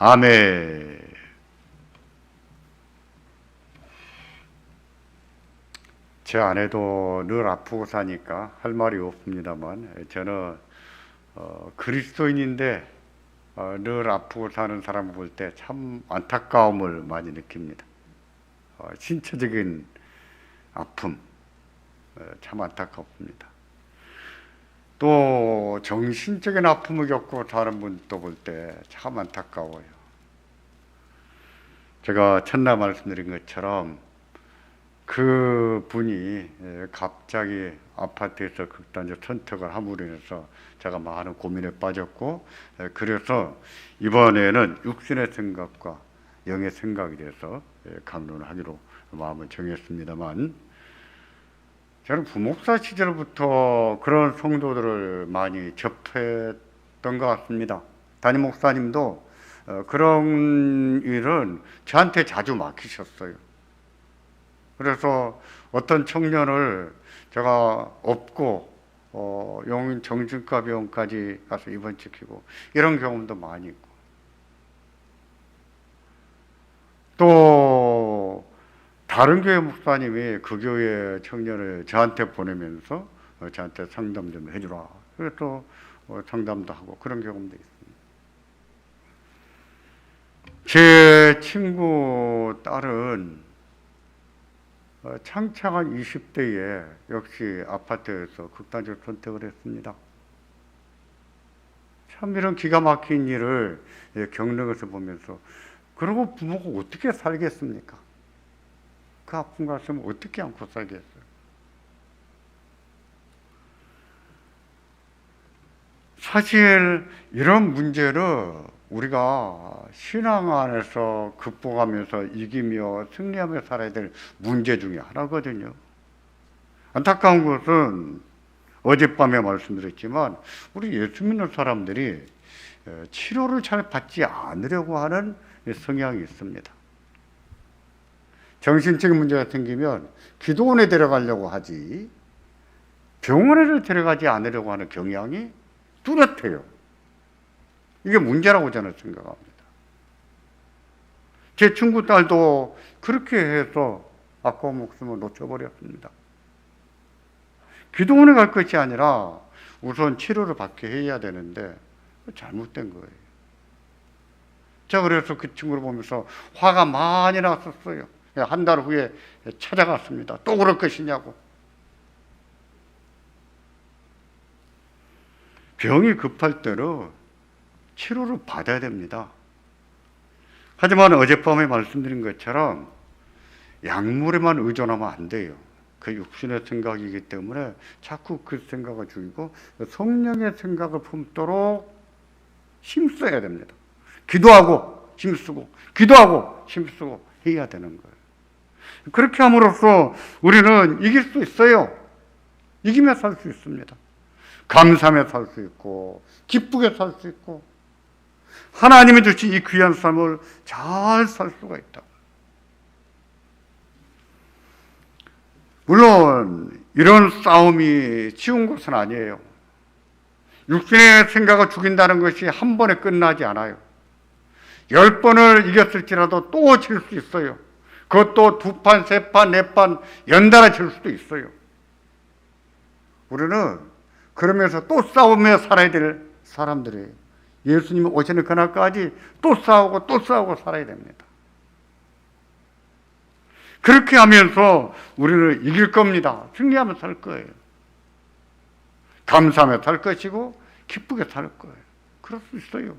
아멘. 제 아내도 늘 아프고 사니까 할 말이 없습니다만, 저는 그리스도인인데 늘 아프고 사는 사람을 볼 때 참 안타까움을 많이 느낍니다. 신체적인 아픔, 참 안타깝습니다. 또 정신적인 아픔을 겪고 사는 분도 볼 때 참 안타까워요. 제가 첫날 말씀드린 것처럼 그 분이 갑자기 아파트에서 극단적 선택을 함으로 인해서 제가 많은 고민에 빠졌고, 그래서 이번에는 육신의 생각과 영의 생각에 대해서 강론하기로 마음을 정했습니다만, 저는 부목사 시절부터 그런 성도들을 많이 접했던 것 같습니다. 담임 목사님도 그런 일은 저한테 자주 맡기셨어요. 그래서 어떤 청년을 제가 업고 영인 정신과 병원까지 가서 입원시키고 이런 경험도 많이 있고, 또 다른 교회 목사님이 그 교회 청년을 저한테 보내면서 저한테 상담 좀 해주라. 그래서 또 상담도 하고 그런 경험도 있습니다. 제 친구 딸은 창창한 20대에 역시 아파트에서 극단적 선택을 했습니다. 참 이런 기가 막힌 일을 겪는 것을 보면서, 그러고 부모가 어떻게 살겠습니까? 그 아픈 가슴을 어떻게 안고 살겠어요? 사실 이런 문제를 우리가 신앙 안에서 극복하면서 이기며 승리하며 살아야 될 문제 중에 하나거든요. 안타까운 것은 어젯밤에 말씀드렸지만 우리 예수 믿는 사람들이 치료를 잘 받지 않으려고 하는 성향이 있습니다. 정신적인 문제가 생기면 기도원에 데려가려고 하지 병원에 데려가지 않으려고 하는 경향이 뚜렷해요. 이게 문제라고 저는 생각합니다. 제 친구 딸도 그렇게 해서 아까운 목숨을 놓쳐버렸습니다. 기도원에 갈 것이 아니라 우선 치료를 받게 해야 되는데 잘못된 거예요. 제가 그래서 그 친구를 보면서 화가 많이 났었어요. 한 달 후에 찾아갔습니다. 또 그럴 것이냐고. 병이 급할 때는 치료를 받아야 됩니다. 하지만 어젯밤에 말씀드린 것처럼 약물에만 의존하면 안 돼요. 그 육신의 생각이기 때문에 자꾸 그 생각을 죽이고 성령의 생각을 품도록 힘써야 됩니다. 기도하고 힘쓰고 기도하고 힘쓰고 해야 되는 거예요. 그렇게 함으로써 우리는 이길 수 있어요. 이기며 살 수 있습니다. 감사하며 살 수 있고 기쁘게 살 수 있고 하나님이 주신 이 귀한 삶을 잘 살 수가 있다. 물론 이런 싸움이 쉬운 것은 아니에요. 육신의 생각을 죽인다는 것이 한 번에 끝나지 않아요. 10번을 이겼을지라도 또 질 수 있어요. 그것도 2판, 3판, 4판 연달아 질 수도 있어요. 우리는 그러면서 또 싸우며 살아야 될 사람들이에요. 예수님이 오시는 그날까지 또 싸우고 또 싸우고 살아야 됩니다. 그렇게 하면서 우리는 이길 겁니다. 승리하며 살 거예요. 감사하며 살 것이고 기쁘게 살 거예요. 그럴 수 있어요.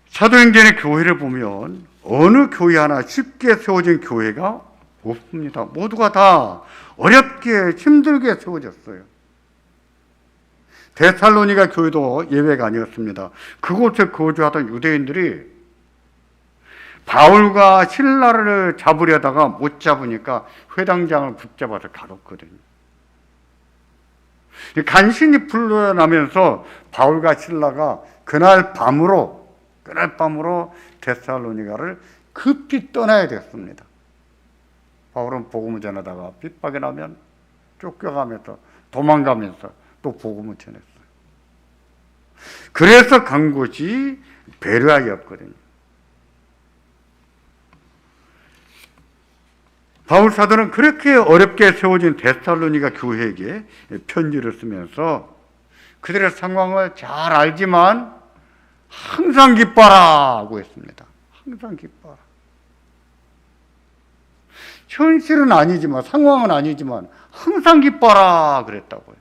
사도행전의 교회를 보면 어느 교회 하나 쉽게 세워진 교회가 없습니다. 모두가 다 어렵게 힘들게 세워졌어요. 데살로니가 교회도 예외가 아니었습니다. 그곳에 거주하던 유대인들이 바울과 실라를 잡으려다가 못 잡으니까 회당장을 붙잡아서 가뒀거든요. 간신히 풀려나면서 바울과 실라가 그날 밤으로 데살로니가를 급히 떠나야 됐습니다. 바울은 복음을 전하다가 핍박이 나면 쫓겨가면서 도망가면서 또 복음을 전했어요. 그래서 간 곳이 베르아였거든요. 바울 사도는 그렇게 어렵게 세워진 데살로니가 교회에게 편지를 쓰면서 그들의 상황을 잘 알지만 항상 기뻐하라고 했습니다. 항상 기뻐하라. 현실은 아니지만, 상황은 아니지만 항상 기뻐하라 그랬다고요.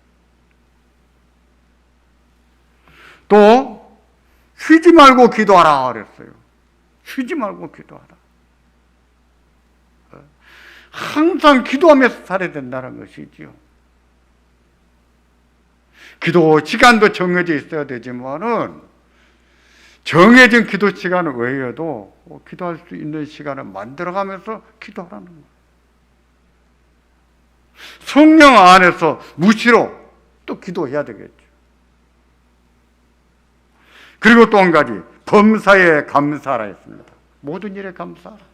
또 쉬지 말고 기도하라 그랬어요. 쉬지 말고 기도하라. 항상 기도하면서 살아야 된다는 것이지요. 기도 시간도 정해져 있어야 되지만은 정해진 기도 시간 외에도 기도할 수 있는 시간을 만들어가면서 기도하라는 거예요. 성령 안에서 무시로 또 기도해야 되겠죠. 그리고 또 한 가지, 범사에 감사하라 했습니다. 모든 일에 감사하라.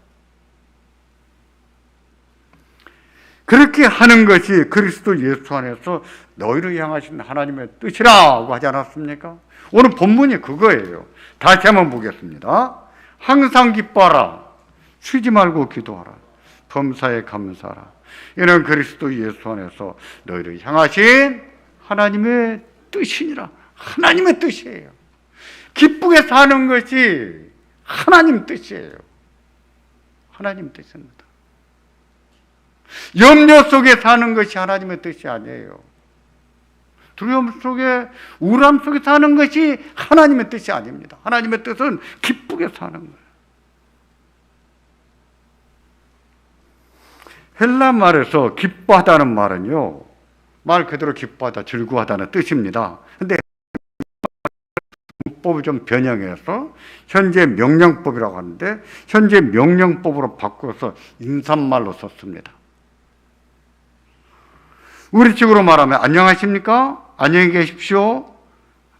그렇게 하는 것이 그리스도 예수 안에서 너희를 향하신 하나님의 뜻이라고 하지 않았습니까? 오늘 본문이 그거예요. 다시 한번 보겠습니다. 항상 기뻐하라. 쉬지 말고 기도하라. 범사에 감사하라. 이는 그리스도 예수 안에서 너희를 향하신 하나님의 뜻이니라. 하나님의 뜻이에요. 기쁘게 사는 것이 하나님 뜻이에요. 하나님 뜻입니다. 염려 속에 사는 것이 하나님의 뜻이 아니에요. 두려움 속에, 우울함 속에 사는 것이 하나님의 뜻이 아닙니다. 하나님의 뜻은 기쁘게 사는 거예요. 헬라 말에서 기뻐하다는 말은요, 말 그대로 기뻐하다, 즐거워하다는 뜻입니다. 근데 문법을 좀 변형해서 현재 명령법이라고 하는데, 현재 명령법으로 바꿔서 인사말로 썼습니다. 우리 식으로 말하면 안녕하십니까? 안녕히 계십시오.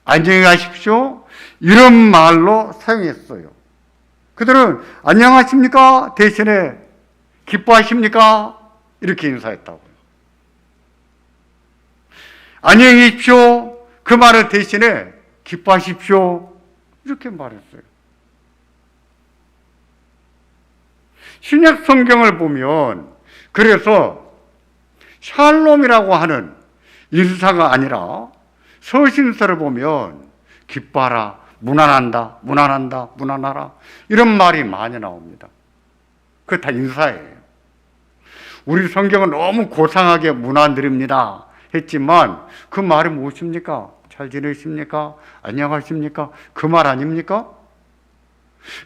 안녕히 가십시오. 이런 말로 사용했어요. 그들은 안녕하십니까? 대신에 기뻐하십니까? 이렇게 인사했다고요. 안녕히 계십시오. 그 말을 대신에 기뻐하십시오. 이렇게 말했어요. 신약 성경을 보면 그래서 샬롬이라고 하는 인사가 아니라 서신서를 보면 기뻐하라, 무난한다, 무난한다, 무난하라 이런 말이 많이 나옵니다. 그거 다 인사예요. 우리 성경은 너무 고상하게 문안드립니다 했지만 그 말이 무엇입니까? 잘 지내십니까? 안녕하십니까? 그 말 아닙니까?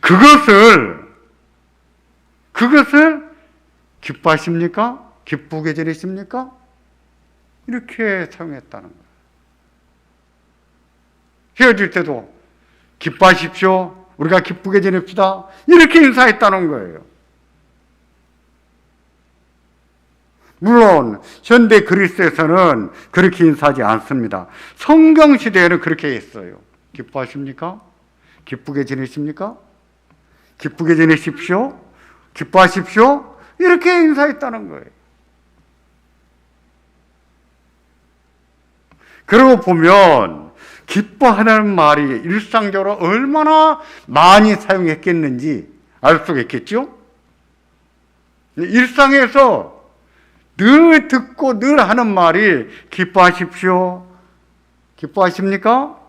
그것을 기뻐하십니까? 기쁘게 지내십니까? 이렇게 사용했다는 거예요. 헤어질 때도 기뻐하십시오. 우리가 기쁘게 지냅시다. 이렇게 인사했다는 거예요. 물론 현대 그리스에서는 그렇게 인사하지 않습니다. 성경 시대에는 그렇게 했어요. 기뻐하십니까? 기쁘게 지내십니까? 기쁘게 지내십시오. 기뻐하십시오. 이렇게 인사했다는 거예요. 그러고 보면 기뻐하는 말이 일상적으로 얼마나 많이 사용했겠는지 알 수가 있겠죠? 일상에서 늘 듣고 늘 하는 말이 기뻐하십시오. 기뻐하십니까?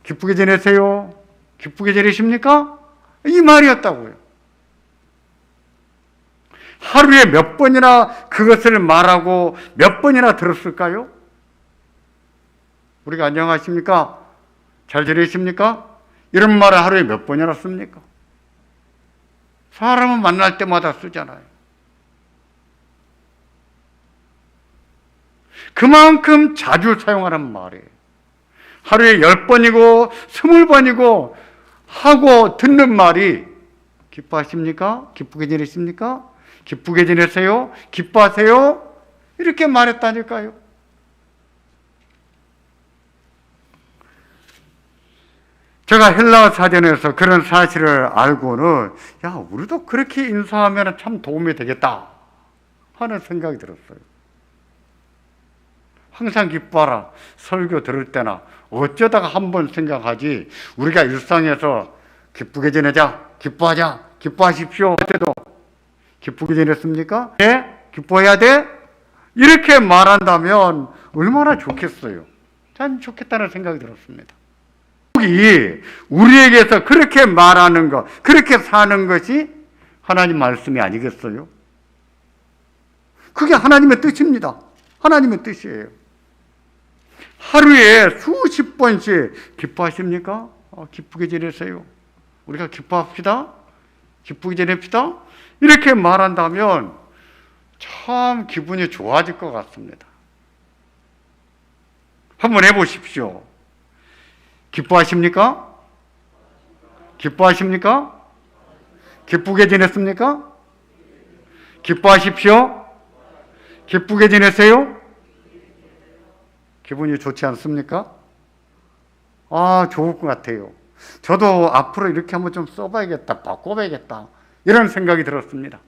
기쁘게 지내세요. 기쁘게 지내십니까? 이 말이었다고요. 하루에 몇 번이나 그것을 말하고 몇 번이나 들었을까요? 우리가 안녕하십니까? 잘 지내십니까? 이런 말을 하루에 몇 번이나 씁니까? 사람은 만날 때마다 쓰잖아요. 그만큼 자주 사용하는 말이에요. 하루에 10번이고 20번이고 하고 듣는 말이 기뻐하십니까? 기쁘게 지내십니까? 기쁘게 지내세요? 기뻐하세요? 이렇게 말했다니까요. 제가 헬라 사전에서 그런 사실을 알고는 야, 우리도 그렇게 인사하면 참 도움이 되겠다 하는 생각이 들었어요. 항상 기뻐하라. 설교 들을 때나 어쩌다가 한번 생각하지. 우리가 일상에서 기쁘게 지내자, 기뻐하자, 기뻐하십시오. 그때도 기쁘게 지냈습니까? 네? 기뻐해야 돼? 이렇게 말한다면 얼마나 좋겠어요. 참 좋겠다는 생각이 들었습니다. 우리에게서 그렇게 말하는 것, 그렇게 사는 것이 하나님 말씀이 아니겠어요? 그게 하나님의 뜻입니다. 하나님의 뜻이에요. 하루에 수십 번씩 기뻐하십니까? 기쁘게 지내세요. 우리가 기뻐합시다. 기쁘게 지냅시다. 이렇게 말한다면 참 기분이 좋아질 것 같습니다. 한번 해보십시오. 기뻐하십니까? 기뻐하십니까? 기쁘게 지냈습니까? 기뻐하십시오. 기쁘게 지내세요. 기분이 좋지 않습니까? 좋을 것 같아요. 저도 앞으로 이렇게 한번 좀 써봐야겠다, 바꿔봐야겠다, 이런 생각이 들었습니다.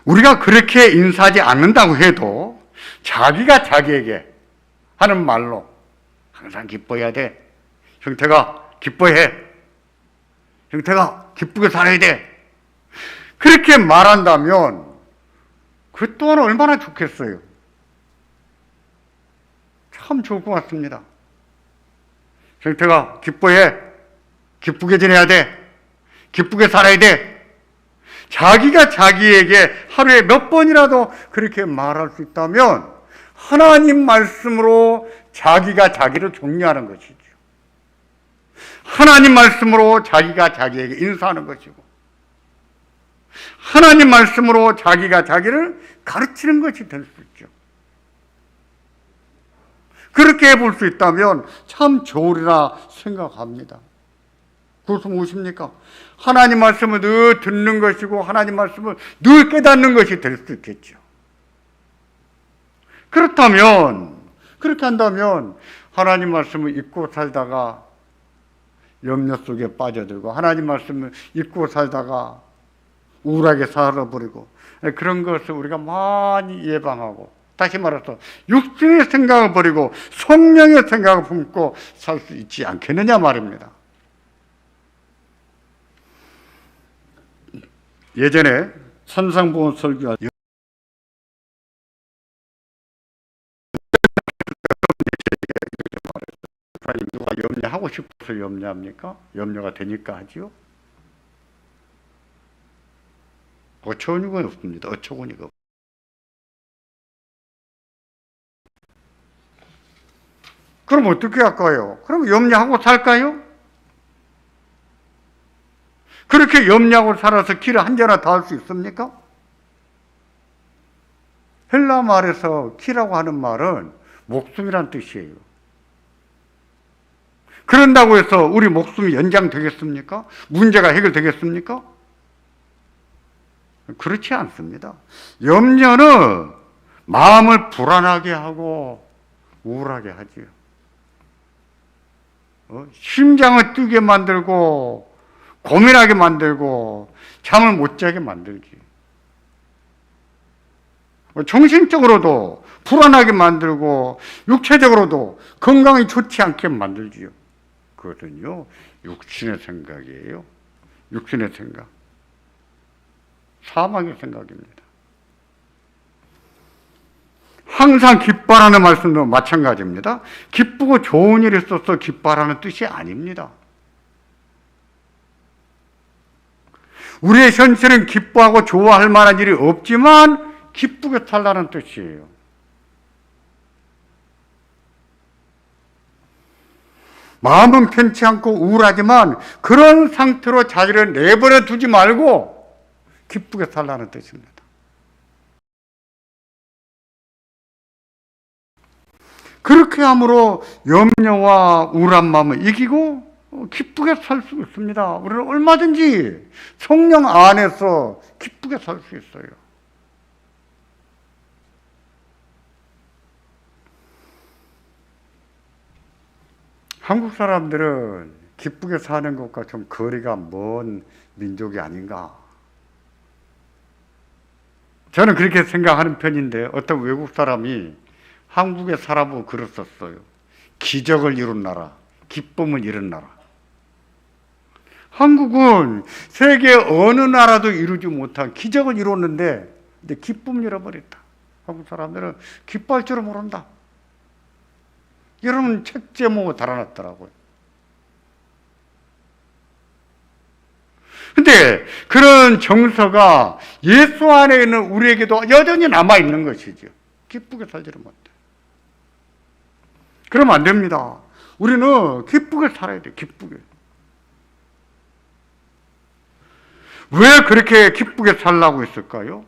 우리가 그렇게 인사하지 않는다고 해도 자기가 자기에게 하는 말로 항상 기뻐해야 돼. 형태가 기뻐해. 형태가 기쁘게 살아야 돼. 그렇게 말한다면 그 또한 얼마나 좋겠어요. 참 좋을 것 같습니다. 형태가 기뻐해. 기쁘게 지내야 돼. 기쁘게 살아야 돼. 자기가 자기에게 하루에 몇 번이라도 그렇게 말할 수 있다면 하나님 말씀으로 자기가 자기를 격려하는 것이죠. 하나님 말씀으로 자기가 자기에게 인사하는 것이고, 하나님 말씀으로 자기가 자기를 가르치는 것이 될 수 있죠. 그렇게 해볼 수 있다면 참 좋으리라 생각합니다. 그것은 무엇입니까? 하나님 말씀을 늘 듣는 것이고 하나님 말씀을 늘 깨닫는 것이 될 수 있겠죠. 그렇다면, 그렇게 한다면 하나님 말씀을 잊고 살다가 염려 속에 빠져들고, 하나님 말씀을 잊고 살다가 우울하게 살아버리고, 그런 것을 우리가 많이 예방하고, 다시 말해서 육신의 생각을 버리고 성령의 생각을 품고 살 수 있지 않겠느냐 말입니다. 예전에 산상보훈 설교가 누가 염려하고 싶어서 염려합니까? 염려가 되니까 하지요? 어처구니가 없습니다. 어처구니가 없습니다. 그럼 어떻게 할까요? 그럼 염려하고 살까요? 그렇게 염려하고 살아서 길을 한 자나 다 할 수 있습니까? 헬라 말에서 키라고 하는 말은 목숨이란 뜻이에요. 그런다고 해서 우리 목숨이 연장되겠습니까? 문제가 해결되겠습니까? 그렇지 않습니다. 염려는 마음을 불안하게 하고 우울하게 하지요. 심장을 뛰게 만들고 고민하게 만들고 잠을 못 자게 만들지. 정신적으로도 불안하게 만들고 육체적으로도 건강이 좋지 않게 만들지요. 그거는요, 육신의 생각이에요. 육신의 생각. 사망의 생각입니다. 항상 기뻐하라는 말씀도 마찬가지입니다. 기쁘고 좋은 일이 있어서 기뻐하라는 뜻이 아닙니다. 우리의 현실은 기뻐하고 좋아할 만한 일이 없지만 기쁘게 살라는 뜻이에요. 마음은 편치 않고 우울하지만 그런 상태로 자기를 내버려 두지 말고 기쁘게 살라는 뜻입니다. 그렇게 함으로 염려와 우울한 마음을 이기고 기쁘게 살 수 있습니다. 우리는 얼마든지 성령 안에서 기쁘게 살 수 있어요. 한국 사람들은 기쁘게 사는 것과 좀 거리가 먼 민족이 아닌가. 저는 그렇게 생각하는 편인데 어떤 외국 사람이 한국에 살아보고 그랬었어요. 기적을 이룬 나라, 기쁨을 이룬 나라. 한국은 세계 어느 나라도 이루지 못한 기적을 이뤘는데 이제 기쁨을 잃어버렸다. 한국 사람들은 기뻐할 줄을 모른다. 이런 책 제목을 달아놨더라고요. 근데 그런 정서가 예수 안에 있는 우리에게도 여전히 남아있는 것이죠. 기쁘게 살지를 못해. 그러면 안 됩니다. 우리는 기쁘게 살아야 돼, 기쁘게. 왜 그렇게 기쁘게 살라고 했을까요?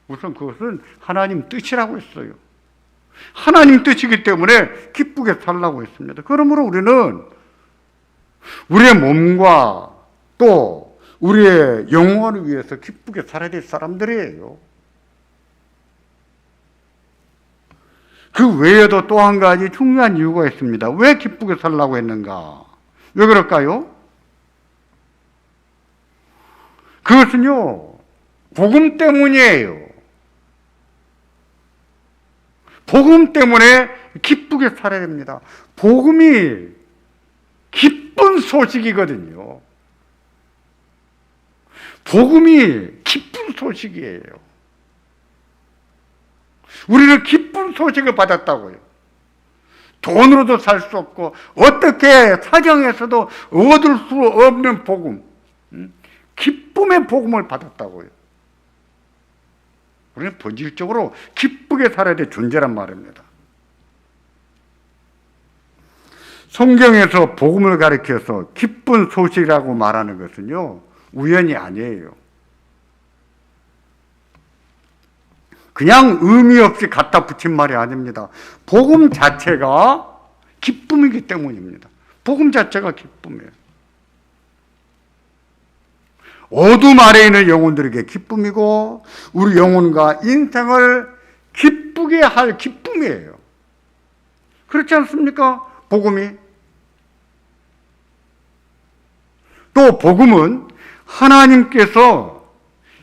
우선 그것은 하나님 뜻이라고 했어요. 하나님 뜻이기 때문에 기쁘게 살라고 했습니다. 그러므로 우리는 우리의 몸과 또 우리의 영혼을 위해서 기쁘게 살아야 될 사람들이에요. 그 외에도 또 한 가지 중요한 이유가 있습니다. 왜 기쁘게 살라고 했는가? 왜 그럴까요? 그것은요, 복음 때문이에요. 복음 때문에 기쁘게 살아야 됩니다. 복음이 기쁜 소식이거든요. 복음이 기쁜 소식이에요. 우리는 기쁜 소식을 받았다고요. 돈으로도 살 수 없고 어떻게 사정에서도 얻을 수 없는 복음, 기쁨의 복음을 받았다고요. 우리는 본질적으로 기쁘게 살아야 될 존재란 말입니다. 성경에서 복음을 가리켜서 기쁜 소식이라고 말하는 것은요, 우연이 아니에요. 그냥 의미 없이 갖다 붙인 말이 아닙니다. 복음 자체가 기쁨이기 때문입니다. 복음 자체가 기쁨이에요. 어둠 아래에 있는 영혼들에게 기쁨이고 우리 영혼과 인생을 기쁘게 할 기쁨이에요. 그렇지 않습니까? 복음이. 또 복음은 하나님께서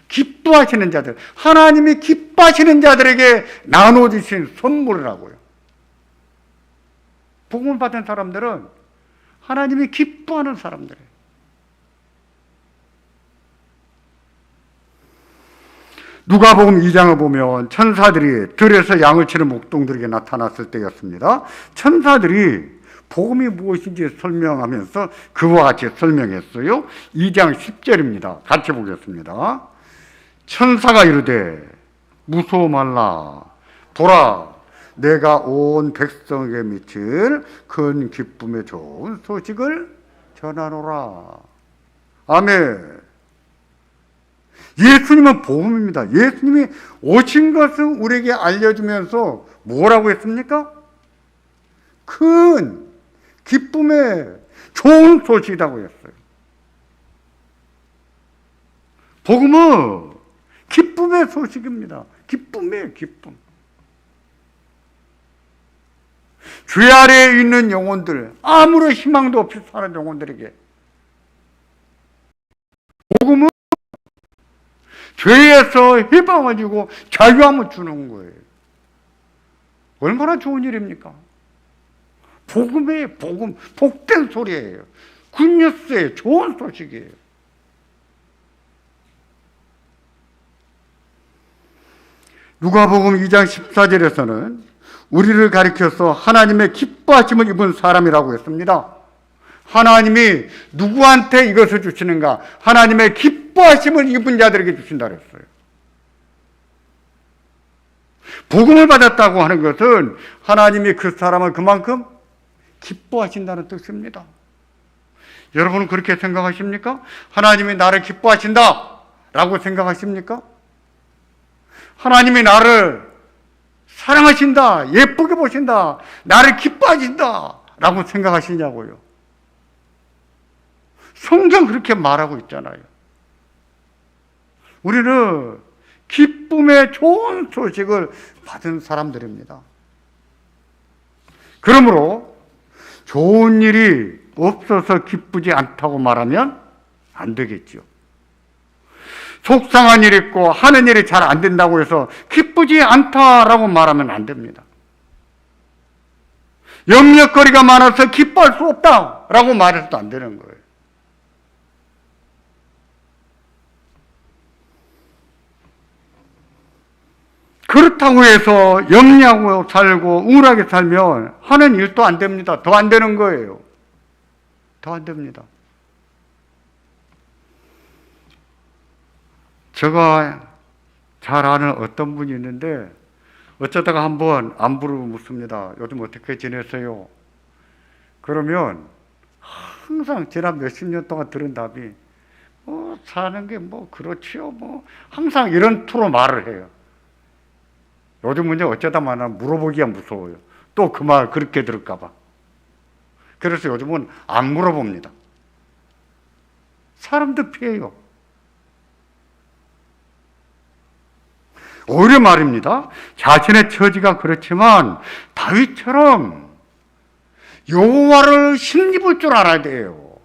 기뻐하시는 자들, 하나님이 기뻐하시는 자들에게 나눠주신 선물이라고요. 복음을 받은 사람들은 하나님이 기뻐하는 사람들이에요. 누가복음 2장을 보면 천사들이 들에서 양을 치는 목동들에게 나타났을 때였습니다. 천사들이 복음이 무엇인지 설명하면서 그와 같이 설명했어요. 2장 10절입니다. 같이 보겠습니다. 천사가 이르되 무서워 말라. 보라, 내가 온 백성에게 미칠 큰 기쁨의 좋은 소식을 전하노라. 아멘. 예수님은 복음입니다. 예수님이 오신 것을 우리에게 알려주면서 뭐라고 했습니까? 큰 기쁨의 좋은 소식이라고 했어요. 복음은 기쁨의 소식입니다. 기쁨이에요, 기쁨. 죄 아래에 있는 영혼들, 아무런 희망도 없이 사는 영혼들에게 복음은 죄에서 해방을 주고 자유함을 주는 거예요. 얼마나 좋은 일입니까? 복음의 복음, 복된 소리예요. 굿뉴스예요. 좋은 소식이에요. 누가복음 2장 14절에서는 우리를 가리켜서 하나님의 기뻐하심을 입은 사람이라고 했습니다. 하나님이 누구한테 이것을 주시는가? 하나님의 기뻐하심을 입은 자들에게 주신다 그랬어요. 복음을 받았다고 하는 것은 하나님이 그 사람을 그만큼 기뻐하신다는 뜻입니다. 여러분은 그렇게 생각하십니까? 하나님이 나를 기뻐하신다 라고 생각하십니까? 하나님이 나를 사랑하신다, 예쁘게 보신다, 나를 기뻐하신다 라고 생각하시냐고요. 성경 그렇게 말하고 있잖아요. 우리는 기쁨의 좋은 소식을 받은 사람들입니다. 그러므로 좋은 일이 없어서 기쁘지 않다고 말하면 안 되겠죠. 속상한 일이 있고 하는 일이 잘 안 된다고 해서 기쁘지 않다라고 말하면 안 됩니다. 염려거리가 많아서 기뻐할 수 없다라고 말해서도 안 되는 거예요. 그렇다고 해서 염려하고 살고 우울하게 살면 하는 일도 안 됩니다. 더 안 되는 거예요. 더 안 됩니다. 제가 잘 아는 어떤 분이 있는데 어쩌다가 한번 안부를 묻습니다. 요즘 어떻게 지내세요? 그러면 항상 지난 몇십 년 동안 들은 답이 사는 게 그렇지요. 항상 이런 투로 말을 해요. 요즘은 어쩌다 만나 물어보기가 무서워요. 또 그 말 그렇게 들을까 봐. 그래서 요즘은 안 물어봅니다. 사람도 피해요. 오히려 말입니다. 자신의 처지가 그렇지만 다윗처럼 여호와를 힘입을 줄 알아야 돼요.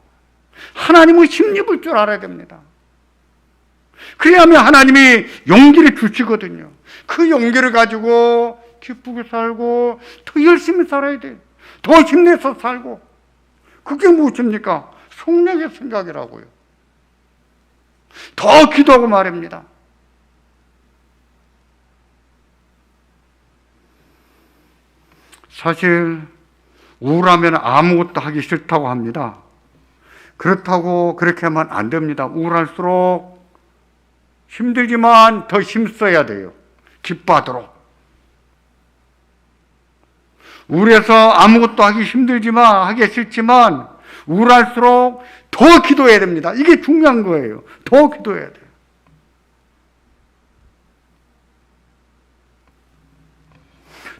하나님을 힘입을 줄 알아야 됩니다. 그래야만 하나님이 용기를 주시거든요. 그 용기를 가지고 기쁘게 살고 더 열심히 살아야 돼요. 더 힘내서 살고. 그게 무엇입니까? 성령의 생각이라고요. 더 기도하고 말입니다. 사실 우울하면 아무것도 하기 싫다고 합니다. 그렇다고 그렇게 하면 안 됩니다. 우울할수록 힘들지만 더 힘써야 돼요. 기뻐하도록. 우울해서 아무것도 하기 힘들지만 하기 싫지만 우울할수록 더 기도해야 됩니다. 이게 중요한 거예요. 더 기도해야 돼요.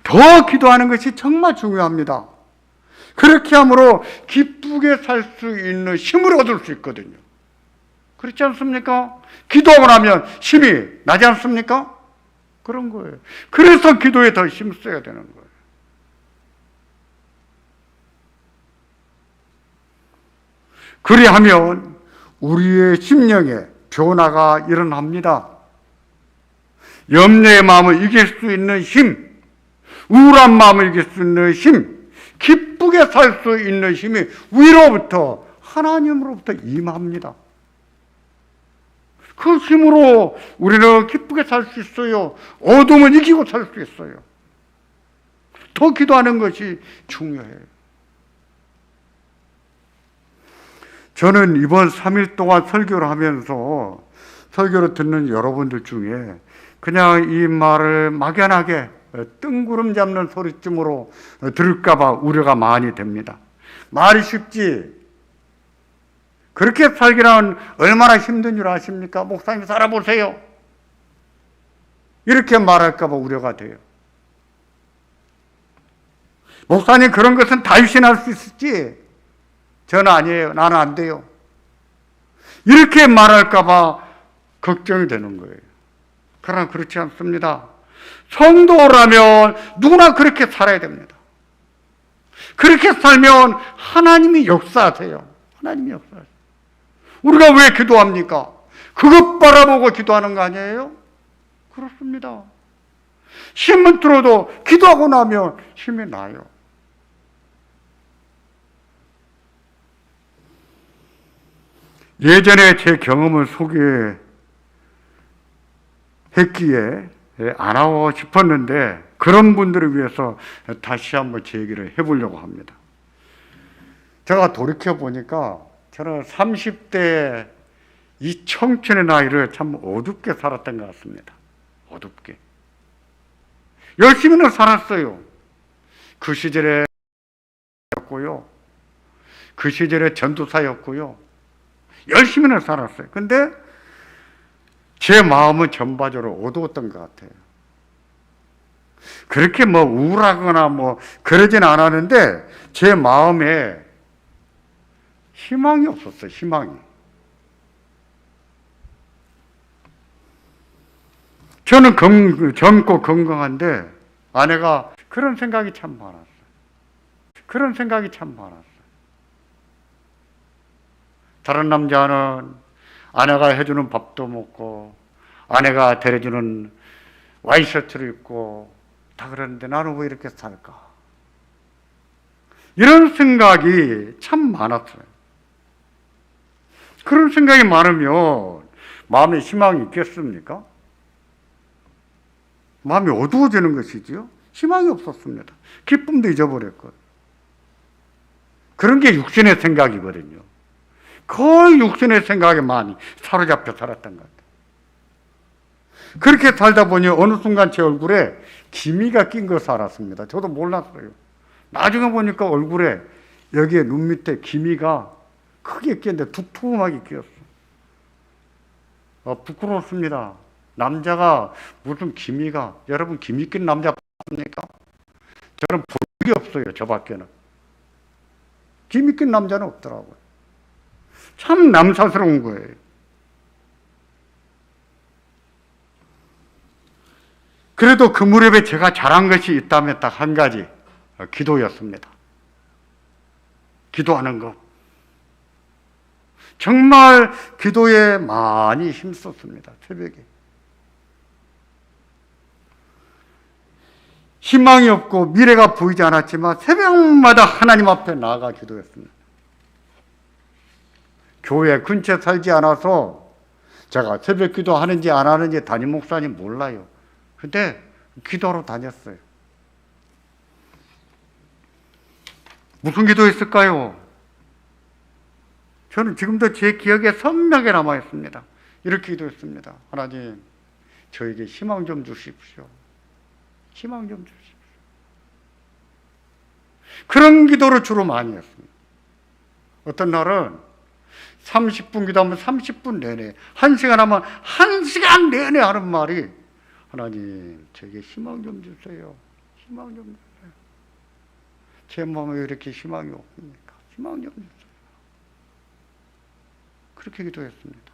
더 기도하는 것이 정말 중요합니다. 그렇게 함으로 기쁘게 살 수 있는 힘을 얻을 수 있거든요. 그렇지 않습니까? 기도하고 나면 힘이 나지 않습니까? 그런 거예요. 그래서 기도에 더 힘써야 되는 거예요. 그리하면 우리의 심령에 변화가 일어납니다. 염려의 마음을 이길 수 있는 힘, 우울한 마음을 이길 수 있는 힘, 기쁘게 살 수 있는 힘이 위로부터 하나님으로부터 임합니다. 그 힘으로 우리는 기쁘게 살 수 있어요. 어둠을 이기고 살 수 있어요. 더 기도하는 것이 중요해요. 저는 이번 3일 동안 설교를 하면서 설교를 듣는 여러분들 중에 그냥 이 말을 막연하게 뜬구름 잡는 소리쯤으로 들을까봐 우려가 많이 됩니다. 말이 쉽지. 그렇게 살기는 얼마나 힘든 줄 아십니까? 목사님 살아보세요. 이렇게 말할까봐 우려가 돼요. 목사님 그런 것은 다윗이 할 수 있었지. 저는 아니에요. 나는 안 돼요. 이렇게 말할까봐 걱정이 되는 거예요. 그러나 그렇지 않습니다. 성도라면 누구나 그렇게 살아야 됩니다. 그렇게 살면 하나님이 역사하세요. 하나님이 역사하세요. 우리가 왜 기도합니까? 그것 바라보고 기도하는 거 아니에요? 그렇습니다. 힘은 들어도 기도하고 나면 힘이 나요. 예전에 제 경험을 소개했기에 안 하고 싶었는데 그런 분들을 위해서 다시 한번 제 얘기를 해보려고 합니다. 제가 돌이켜보니까 저는 30대 이 청춘의 나이를 참 어둡게 살았던 것 같습니다. 어둡게. 열심히는 살았어요. 그 시절에 였고요. 그 시절에 전도사였고요. 열심히는 살았어요. 근데 제 마음은 전반적으로 어두웠던 것 같아요. 그렇게 우울하거나 그러진 않았는데 제 마음에 희망이 없었어요. 희망이. 저는 젊고 건강한데 아내가 그런 생각이 참 많았어요. 그런 생각이 참 많았어요. 다른 남자는 아내가 해주는 밥도 먹고 아내가 데려주는 와이셔츠를 입고 다 그러는데 나는 왜 이렇게 살까? 이런 생각이 참 많았어요. 그런 생각이 많으면 마음에 희망이 있겠습니까? 마음이 어두워지는 것이지요. 희망이 없었습니다. 기쁨도 잊어버렸고. 그런 게 육신의 생각이거든요. 거의 육신의 생각에 많이 사로잡혀 살았던 것 같아요. 그렇게 살다 보니 어느 순간 제 얼굴에 기미가 낀 것을 알았습니다. 저도 몰랐어요. 나중에 보니까 얼굴에 여기에 눈 밑에 기미가 크게 끼었는데 두툼하게 끼었어. 부끄럽습니다. 남자가 무슨 기미가, 여러분 기미 낀 남자 봤습니까? 저는 볼 적이 없어요. 저 밖에는. 기미 낀 남자는 없더라고요. 참 남사스러운 거예요. 그래도 그 무렵에 제가 잘한 것이 있다면 딱 한 가지, 기도였습니다. 기도하는 것. 정말 기도에 많이 힘썼습니다. 새벽에. 희망이 없고 미래가 보이지 않았지만 새벽마다 하나님 앞에 나아가 기도했습니다. 교회 근처에 살지 않아서 제가 새벽 기도하는지 안 하는지 담임 목사님 몰라요. 근데 기도하러 다녔어요. 무슨 기도했을까요? 저는 지금도 제 기억에 선명하게 남아있습니다. 이렇게 기도했습니다. 하나님, 저에게 희망 좀 주십시오. 희망 좀 주십시오. 그런 기도를 주로 많이 했습니다. 어떤 날은 30분 기도하면 30분 내내, 1시간 하면 1시간 내내 하는 말이 하나님, 저에게 희망 좀 주세요. 희망 좀 주세요. 제 마음에 왜 이렇게 희망이 없습니까? 희망 좀 주세요. 그렇게 기도했습니다.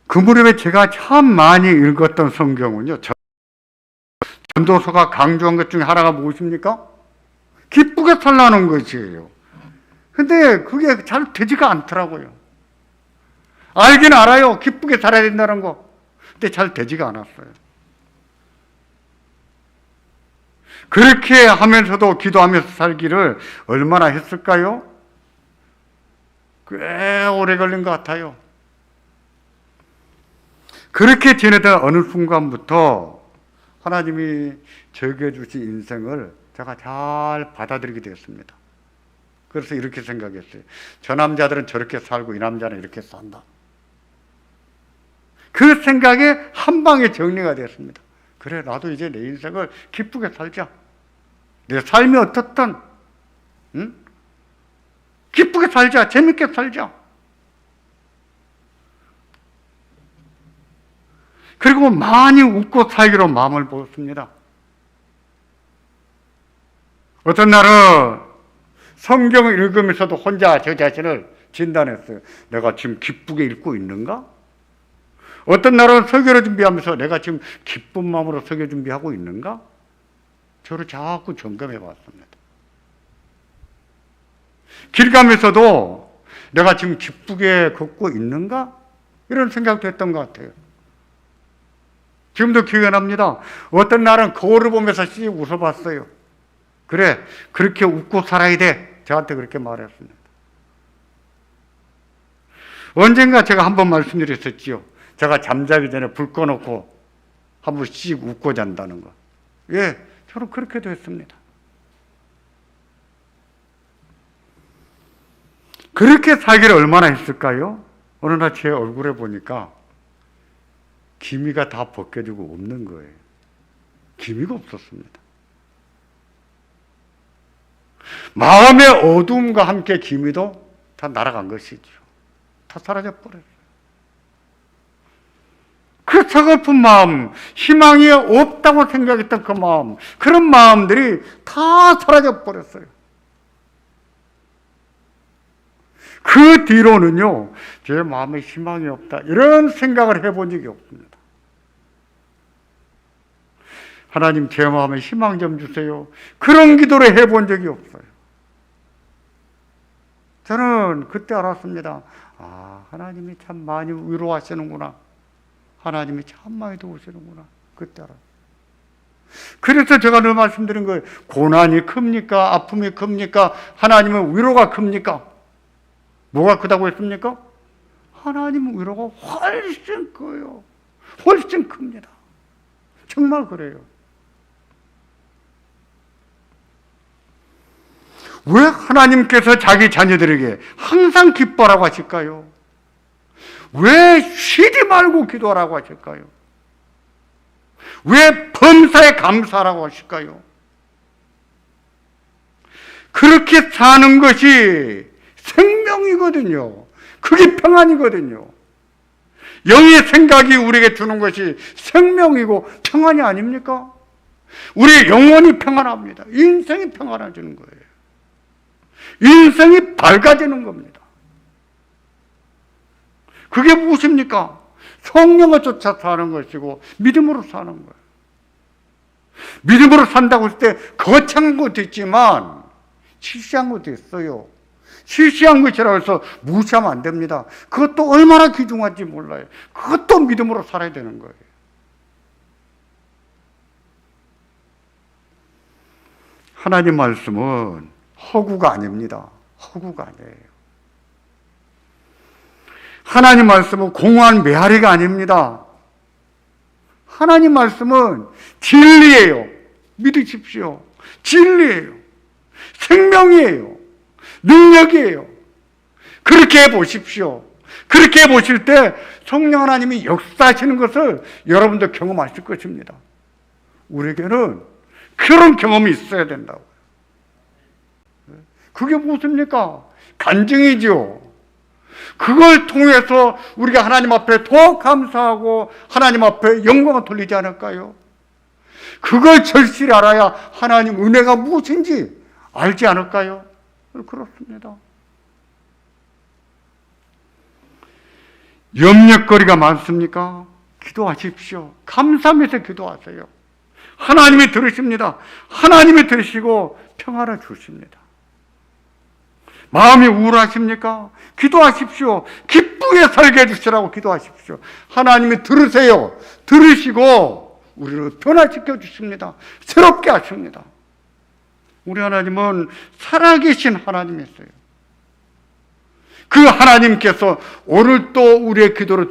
그 무렵에 제가 참 많이 읽었던 성경은요, 전도서가 강조한 것 중에 하나가 무엇입니까? 기쁘게 살라는 것이에요. 근데 그게 잘 되지가 않더라고요. 알긴 알아요. 기쁘게 살아야 된다는 거. 근데 잘 되지가 않았어요. 그렇게 하면서도 기도하면서 살기를 얼마나 했을까요? 꽤 오래 걸린 것 같아요. 그렇게 지내던 어느 순간부터 하나님이 저에게 주신 인생을 제가 잘 받아들이게 되었습니다. 그래서 이렇게 생각했어요. 저 남자들은 저렇게 살고 이 남자는 이렇게 산다. 그 생각에 한 방에 정리가 되었습니다. 그래, 나도 이제 내 인생을 기쁘게 살자. 내 삶이 어떻든 기쁘게 살자. 재밌게 살자. 그리고 많이 웃고 살기로 마음을 먹었습니다. 어떤 날은 성경을 읽으면서도 혼자 저 자신을 진단했어요. 내가 지금 기쁘게 읽고 있는가? 어떤 날은 설교를 준비하면서 내가 지금 기쁜 마음으로 설교 준비하고 있는가? 저를 자꾸 점검해 봤습니다. 길 가면서도 내가 지금 기쁘게 걷고 있는가? 이런 생각도 했던 것 같아요. 지금도 기억이 납니다. 어떤 날은 거울을 보면서 씩 웃어봤어요. 그래, 그렇게 웃고 살아야 돼. 저한테 그렇게 말했습니다. 언젠가 제가 한번 말씀드렸었지요. 제가 잠자기 전에 불 꺼놓고 한 번씩 웃고 잔다는 거. 예, 저는 그렇게도 했습니다. 그렇게 살기를 얼마나 했을까요? 어느 날 제 얼굴에 보니까 기미가 다 벗겨지고 없는 거예요. 기미가 없었습니다. 마음의 어두움과 함께 기미도 다 날아간 것이죠. 다 사라져버렸어요. 그 서글픈 마음, 희망이 없다고 생각했던 그 마음, 그런 마음들이 다 사라져버렸어요. 그 뒤로는요, 제 마음에 희망이 없다, 이런 생각을 해본 적이 없습니다. 하나님, 제 마음에 희망 좀 주세요. 그런 기도를 해본 적이 없어요. 저는 그때 알았습니다. 아, 하나님이 참 많이 위로하시는구나. 하나님이 참 많이 도우시는구나. 그때 알았어요. 그래서 제가 늘 말씀드린 거예요. 고난이 큽니까? 아픔이 큽니까? 하나님은 위로가 큽니까? 뭐가 크다고 했습니까? 하나님은 위로가 훨씬 커요. 훨씬 큽니다. 정말 그래요. 왜 하나님께서 자기 자녀들에게 항상 기뻐라고 하실까요? 왜 쉬지 말고 기도하라고 하실까요? 왜 범사에 감사하라고 하실까요? 그렇게 사는 것이 생명이거든요. 그게 평안이거든요. 영의 생각이 우리에게 주는 것이 생명이고 평안이 아닙니까? 우리의 영혼이 평안합니다. 인생이 평안해지는 거예요. 인생이 밝아지는 겁니다. 그게 무엇입니까? 성령을 쫓아 사는 것이고 믿음으로 사는 거예요. 믿음으로 산다고 했을 때 거창한 것도 있지만 시시한 것도 있어요. 시시한 것이라고 해서 무시하면 안 됩니다. 그것도 얼마나 귀중한지 몰라요. 그것도 믿음으로 살아야 되는 거예요. 하나님 말씀은 허구가 아닙니다. 허구가 아니에요. 하나님 말씀은 공허한 메아리가 아닙니다. 하나님 말씀은 진리예요. 믿으십시오. 진리예요. 생명이에요. 능력이에요. 그렇게 해보십시오. 그렇게 해보실 때 성령 하나님이 역사하시는 것을 여러분도 경험하실 것입니다. 우리에게는 그런 경험이 있어야 된다고요. 그게 무엇입니까? 간증이죠. 그걸 통해서 우리가 하나님 앞에 더 감사하고 하나님 앞에 영광을 돌리지 않을까요? 그걸 절실히 알아야 하나님 은혜가 무엇인지 알지 않을까요? 그렇습니다. 염려거리가 많습니까? 기도하십시오. 감사하면서 기도하세요. 하나님이 들으십니다. 하나님이 들으시고 평화를 주십니다. 마음이 우울하십니까? 기도하십시오. 기쁘게 살게 해주시라고 기도하십시오. 하나님이 들으세요. 들으시고 우리를 변화시켜 주십니다. 새롭게 하십니다. 우리 하나님은 살아계신 하나님이세요. 그 하나님께서 오늘 또 우리의 기도를